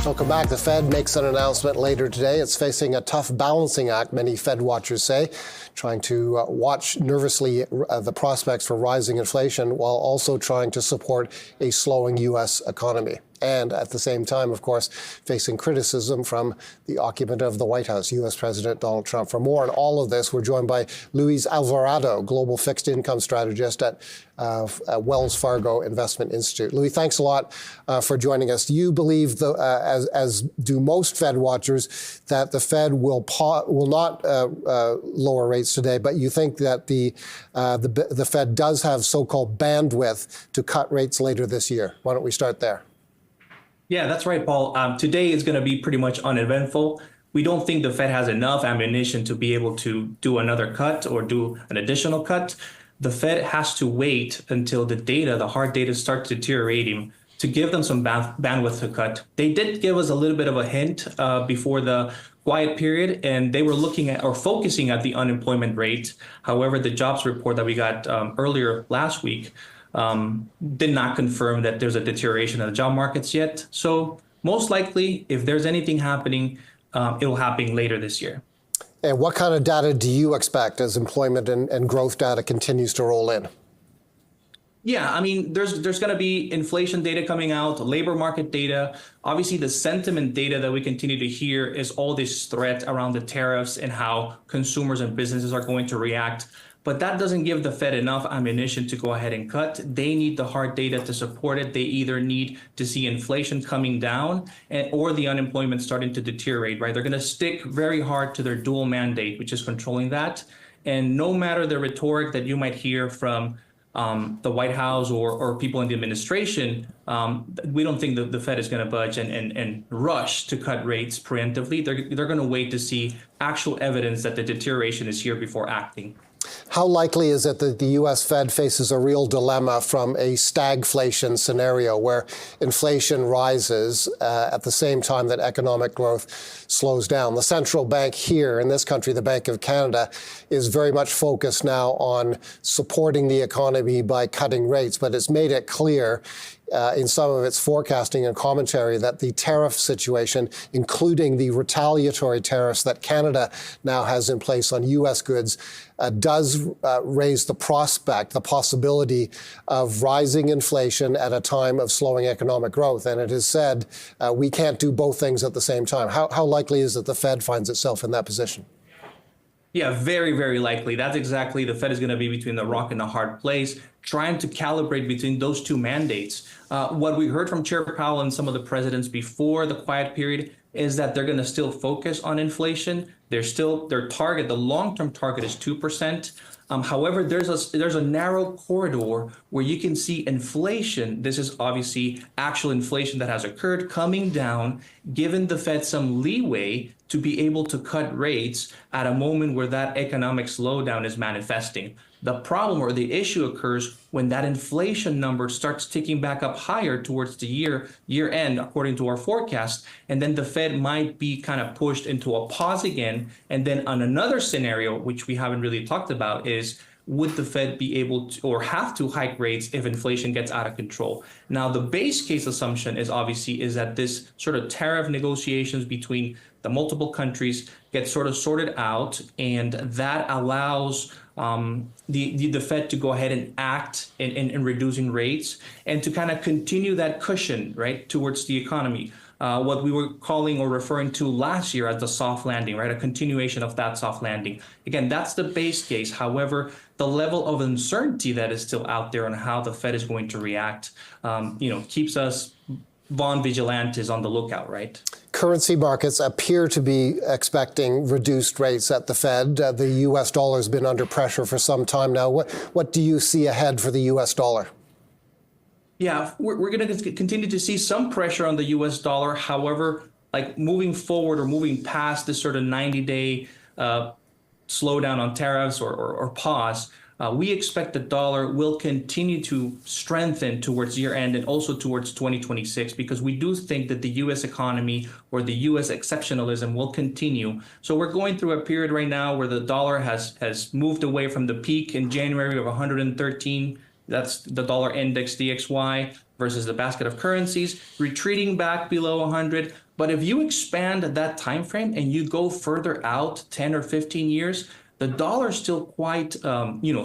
Welcome back. The Fed makes an announcement later today. It's facing a tough balancing act, many Fed watchers say, trying to watch nervously the prospects for rising inflation while also trying to support a slowing U.S. economy. And at the same time, of course, facing criticism from the occupant of the White House, U.S. President Donald Trump. For more on all of this, we're joined by Luis Alvarado, global fixed income strategist at Wells Fargo Investment Institute. Louis, thanks a lot for joining us. Do you believe, as do most Fed watchers, that the Fed will not lower rates today, but you think that the Fed does have so-called bandwidth to cut rates later this year? Why don't we start there? Yeah, that's right, Paul. Today is going to be pretty much uneventful. We don't think the Fed has enough ammunition to be able to do another cut or do an additional cut. The Fed has to wait until the data, the hard data, starts deteriorating to give them some bandwidth to cut. They did give us a little bit of a hint before the quiet period, and they were looking at or focusing at the unemployment rate. However, the jobs report that we got earlier last week did not confirm that there's a deterioration of the job markets yet. So most likely, if there's anything happening, it'll happen later this year. And what kind of data do you expect as employment and growth data continues to roll in? Yeah, I mean, there's going to be inflation data coming out, labor market data. Obviously, the sentiment data that we continue to hear is all this threat around the tariffs and how consumers and businesses are going to react. But that doesn't give the Fed enough ammunition to go ahead and cut. They need the hard data to support it. They either need to see inflation coming down or the unemployment starting to deteriorate, right? They're going to stick very hard to their dual mandate, which is controlling that. And no matter the rhetoric that you might hear from the White House or people in the administration, we don't think that the Fed is going to budge and rush to cut rates preemptively. They're going to wait to see actual evidence that the deterioration is here before acting. How likely is it that the U.S. Fed faces a real dilemma from a stagflation scenario where inflation rises at the same time that economic growth slows down? The central bank here in this country, the Bank of Canada, is very much focused now on supporting the economy by cutting rates, but it's made it clear in some of its forecasting and commentary that the tariff situation, including the retaliatory tariffs that Canada now has in place on U.S. goods, does raise the possibility of rising inflation at a time of slowing economic growth. And it is said we can't do both things at the same time. How likely is it the Fed finds itself in that position? Yeah, very, very likely. That's exactly, the Fed is going to be between the rock and the hard place, trying to calibrate between those two mandates. What we heard from Chair Powell and some of the presidents before the quiet period is that they're going to still focus on inflation. They're still, their target, the long-term target is 2%. However, there's a narrow corridor where you can see inflation. This is obviously actual inflation that has occurred coming down, giving the Fed some leeway to be able to cut rates at a moment where that economic slowdown is manifesting. The problem or the issue occurs when that inflation number starts ticking back up higher towards the year end, according to our forecast. And then the Fed might be kind of pushed into a pause again. And then on another scenario, which we haven't really talked about, is would the Fed be able to or have to hike rates if inflation gets out of control? Now, the base case assumption is that this sort of tariff negotiations between the multiple countries get sort of sorted out, and that allows the Fed to go ahead and act in reducing rates and to kind of continue that cushion, right, towards the economy. What we were calling or referring to last year as the soft landing, right? A continuation of that soft landing. Again, that's the base case. However, the level of uncertainty that is still out there on how the Fed is going to react, keeps us bond vigilantes on the lookout, right? Currency markets appear to be expecting reduced rates at the Fed. The U.S. dollar has been under pressure for some time now. What do you see ahead for the U.S. dollar? Yeah, we're going to continue to see some pressure on the U.S. dollar. However, like moving forward or moving past this sort of 90-day slowdown on tariffs or pause, we expect the dollar will continue to strengthen towards year end and also towards 2026, because we do think that the U.S. economy or the U.S. exceptionalism will continue. So we're going through a period right now where the dollar has moved away from the peak in January of 113. That's the dollar index DXY versus the basket of currencies, retreating back below 100. But if you expand that time frame and you go further out 10 or 15 years, the dollar is still quite,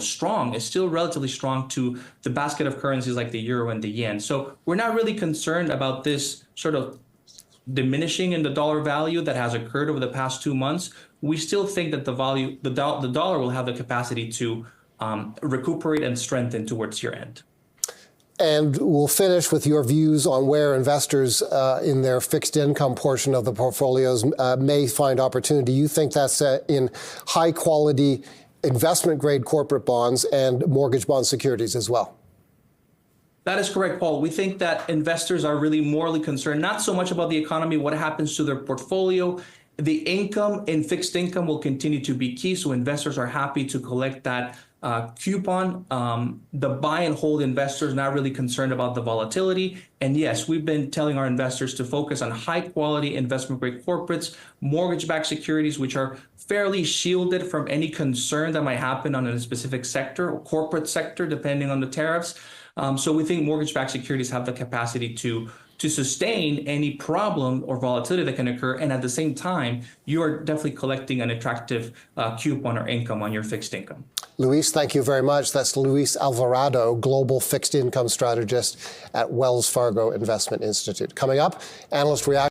strong. It's still relatively strong to the basket of currencies like the euro and the yen. So we're not really concerned about this sort of diminishing in the dollar value that has occurred over the past 2 months. We still think that the dollar will have the capacity to recuperate and strengthen towards year end. And we'll finish with your views on where investors in their fixed income portion of the portfolios may find opportunity. You think that's in high quality investment grade corporate bonds and mortgage bond securities as well? That is correct, Paul. We think that investors are really morally concerned, not so much about the economy, what happens to their portfolio. The income in fixed income will continue to be key, so investors are happy to collect that coupon. The buy and hold investors not really concerned about the volatility. And yes, we've been telling our investors to focus on high quality investment grade corporates, mortgage-backed securities, which are fairly shielded from any concern that might happen on a specific sector or corporate sector, depending on the tariffs. So we think mortgage-backed securities have the capacity to sustain any problem or volatility that can occur. And at the same time, you are definitely collecting an attractive coupon or income on your fixed income. Luis, thank you very much. That's Luis Alvarado, Global Fixed Income Strategist at Wells Fargo Investment Institute. Coming up, analyst reaction.